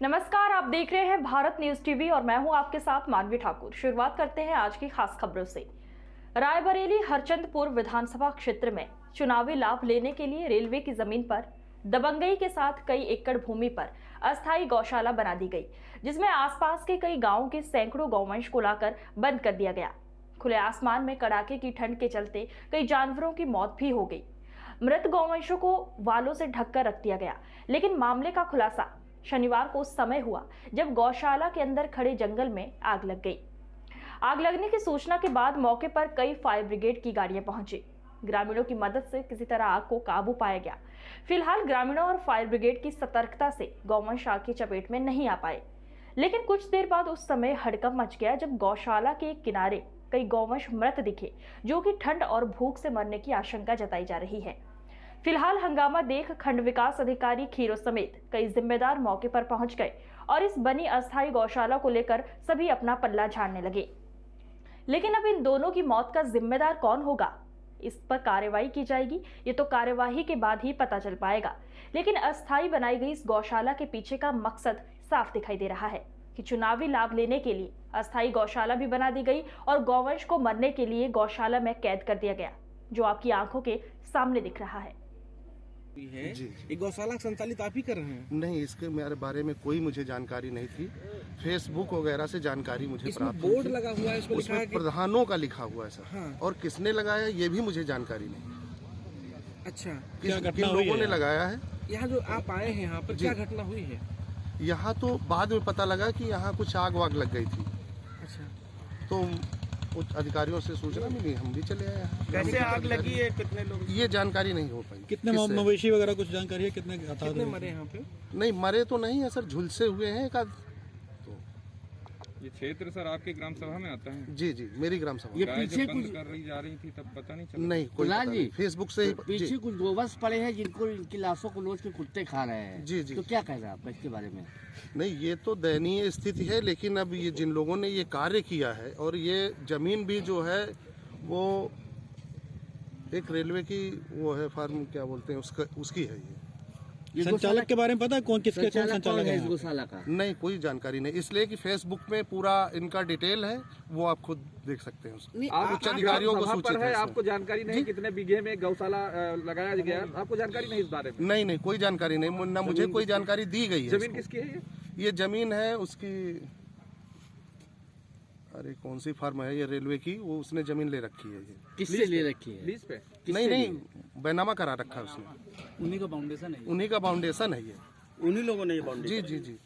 नमस्कार, आप देख रहे हैं भारत न्यूज टीवी और मैं हूं आपके साथ मानवी ठाकुर। शुरुआत करते हैं आज की खास खबरों से। रायबरेली हरचंदपुर विधानसभा क्षेत्र में चुनावी लाभ लेने के लिए रेलवे की जमीन पर दबंगई के साथ कई एकड़ भूमि पर अस्थायी गौशाला बना दी गई, जिसमें आसपास के कई गांवों के सैकड़ों गौवंश को लाकर बंद कर दिया गया। खुले आसमान में कड़ाके की ठंड के चलते कई जानवरों की मौत भी हो गई। मृत गौवंशों को वालों से ढककर रख दिया गया, लेकिन मामले का खुलासा शनिवार को उस समय हुआ जब गौशाला के अंदर खड़े जंगल में आग लग गई। आग लगने की सूचना के बाद मौके पर कई फायर ब्रिगेड की गाड़ियां पहुंची। ग्रामीणों की मदद से किसी तरह आग को काबू पाया गया। फिलहाल ग्रामीणों और फायर ब्रिगेड की सतर्कता से गौवंश आग की चपेट में नहीं आ पाए, लेकिन कुछ देर बाद उस समय हड़कंप मच गया जब गौशाला के किनारे कई गौवंश मृत दिखे, जो कि ठंड और भूख से मरने की आशंका जताई जा रही है। फिलहाल हंगामा देख खंड विकास अधिकारी खीरो समेत कई जिम्मेदार मौके पर पहुंच गए और इस बनी अस्थायी गौशाला को लेकर सभी अपना पल्ला झाड़ने लगे। लेकिन अब इन दोनों की मौत का जिम्मेदार कौन होगा, इस पर कार्रवाई की जाएगी, ये तो कार्यवाही के बाद ही पता चल पाएगा। लेकिन अस्थायी बनाई गई इस गौशाला के पीछे का मकसद साफ दिखाई दे रहा है कि चुनावी लाभ लेने के लिए अस्थायी गौशाला भी बना दी गई और गौवंश को मरने के लिए गौशाला में कैद कर दिया गया, जो आपकी आंखों के सामने दिख रहा है। जी, ये गौशाला संचालित आप ही कर रहे हैं? नहीं, इसके मेरे बारे में कोई मुझे जानकारी नहीं थी। फेसबुक वगैरह से जानकारी मुझे प्राप्त हुई। बोर्ड लगा हुआ है, इसमें लिखा है कि प्रधानों का लिखा हुआ है सर। हाँ। और किसने लगाया ये भी मुझे जानकारी नहीं। अच्छा, किन लोगों ने लगाया है? यहाँ जो आप आए हैं यहाँ पर क्या घटना हुई है? यहाँ तो बाद में पता लगा कि यहाँ कुछ आग वाग लग गई थी। अच्छा, तो उच्च अधिकारियों से सूचना मिली, हम भी चले आए। कैसे आग लगी है, कितने लोग? ये जानकारी नहीं हो पाई। कितने मवेशी वगैरह कुछ जानकारी है? कितने मरे यहाँ पे? नहीं, मरे तो नहीं है सर, झुलसे हुए हैं एक आध। ये क्षेत्र सर आपके ग्राम सभा में आता है? जी जी, मेरी ग्राम सभा। ये पीछे कुछ कर रही जा रही थी तब पता नहीं चला? नहीं, कोई पता नहीं। फेसबुक से ही पीछे कुछ गोवंश पड़े हैं जिनको इनकी लाशों को नोच के कुत्ते खा रहे हैं। जी जी। तो क्या कह रहे हैं आप इसके बारे में? नहीं, ये तो दयनीय स्थिति है, लेकिन अब ये जिन लोगों ने ये कार्य किया है और ये जमीन भी जो है वो एक रेलवे की वो है, फार्म क्या बोलते हैं उसका, उसकी है। ये संचालक के बारे में पता है कौन संचालक है इस गौशाला का? नहीं, कोई जानकारी नहीं, इसलिए कि फेसबुक में पूरा इनका डिटेल है, वो आप खुद देख सकते हैं उसमें। आप उच्च अधिकारियों को सूचित है। आपको जानकारी नहीं कितने बीघे में गौशाला लगाया गया? आपको जानकारी नहीं इस बारे में? नहीं, कोई जानकारी नहीं, ना मुझे कोई जानकारी दी गई है। जमीन किसकी है ये जमीन है उसकी, अरे कौन सी फार्म है ये रेलवे की, वो उसने जमीन ले रखी है। ये किससे ले रखी है? लीज पे? नहीं, बैनामा करा रखा है उसने। उन्हीं का फाउंडेशन है? उन्हीं का फाउंडेशन है ये। उन्हीं लोगों ने ये फाउंडेशन? जी जी जी।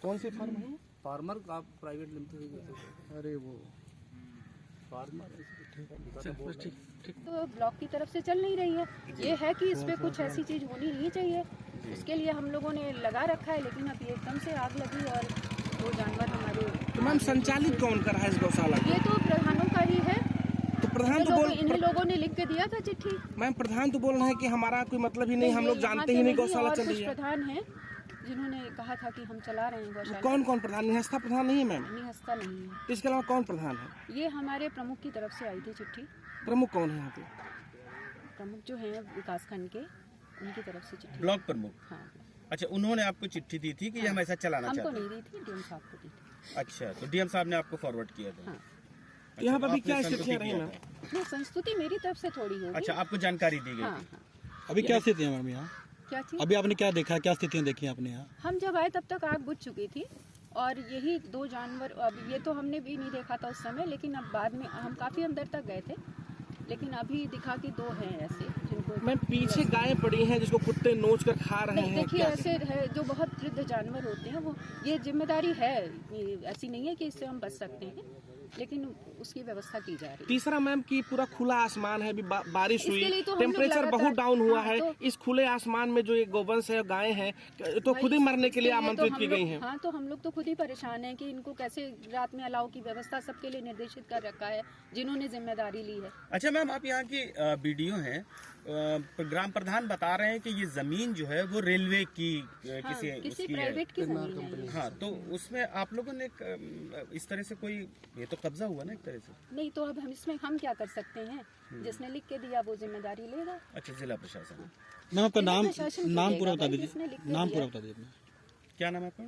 कौन सी फार्म है? फार्मर का प्राइवेट लिमिटेड। अरे वो तो ब्लॉक की तरफ से चल नहीं रही है। ये है कि इस पे कुछ ऐसी चीज होनी नहीं चाहिए, उसके लिए हम लोगों ने लगा रखा है, लेकिन अब ये एकदम से आग लगी और वो जानवर हमारे। तो मैम संचालित कौन कर रहा है इस गौशाला? ये तो प्रधानों का ही है। तो प्रधान तो बोल, इन्हीं लोगों ने लिख के दिया था चिट्ठी। मैम प्रधान तो बोल रहे हैं कि हमारा कोई मतलब ही नहीं, हम लोग जानते ही नहीं गौशाला चल रही है। प्रधान है जिन्होंने कहा था कि हम चला रहे हैं गौशाला। कौन कौन प्रधान? निहस्ता प्रधान नहीं है मैम? निहस्ता नहीं है। तो इसके अलावा कौन प्रधान है? ये हमारे प्रमुख की तरफ से आई थी चिट्ठी। प्रमुख कौन है यहाँ पे? प्रमुख जो है विकास खंड के, उनकी तरफ से चिट्ठी। ब्लॉक प्रमुख? हाँ। अच्छा, उन्होंने आपको चिट्ठी दी थी कि हम ऐसा चलाना चाहते हैं? हमको नहीं दी थी, डीएम साहब को दी थी। अच्छा, तो डीएम साहब ने आपको फॉरवर्ड किया था? हाँ। अच्छा, यहाँ पर तो भी आपने क्या संस्तुति स्थितियाँ रही किया मैम? था? नहीं, संस्तुति मेरी तरफ से थोड़ी होगी। अच्छा, आपको जानकारी दी गई हाँ, थी? हाँ। अभी क्या स्थिति है मैम यहाँ? क्या चीज? अभी आपने क्या देखा, क्या स्थितियाँ देखी आपने यहाँ? हम जब आए तब तक आग बुझ चुकी थी और यही दो जानवर, अब ये तो हमने भी नहीं देखा था उस समय, लेकिन अब बाद में हम काफी अंदर तक गए थे, लेकिन अभी दिखा कि दो हैं ऐसे जिनको। मैम पीछे गायें पड़ी हैं जिसको कुत्ते नोच कर खा रहे हैं। देखिए, ऐसे है जो बहुत वृद्ध जानवर होते हैं, वो ये जिम्मेदारी है, ऐसी नहीं है कि इससे हम बच सकते हैं, लेकिन उसकी व्यवस्था की जा रही है। तीसरा मैम की पूरा खुला आसमान है, अभी बारिश इसके लिए हुई, तो हम टेम्परेचर लोग बहुत डाउन हुआ हाँ, है। तो इस खुले आसमान में जो ये गोवंश है, गायें हैं, तो खुद ही मरने के लिए आमंत्रित की गई हैं। हाँ, तो हम लोग तो खुद ही परेशान हैं कि इनको कैसे रात में अलाव की व्यवस्था सबके लिए निर्देशित कर रखा है जिन्होंने जिम्मेदारी ली है। अच्छा मैम, आप यहाँ की बीडीओ हैं, ग्राम प्रधान बता रहे हैं कि ये जमीन जो है वो रेलवे की किसी उसकी प्राइवेट की जमीन है। हाँ, तो उसमें आप लोगों ने इस तरह से कोई, ये तो कब्जा हुआ ना एक तरह से? नहीं, तो अब हम इसमें हम क्या कर सकते हैं? जिसने लिख के दिया वो जिम्मेदारी लेगा। अच्छा, जिला प्रशासन। मैम आपका नाम प्रशासन नाम की पूरा लेगा बता भाई, जिसने दीजिए, लिख के नाम दिया। पूरा बता दीजिए। क्या नाम है आपका?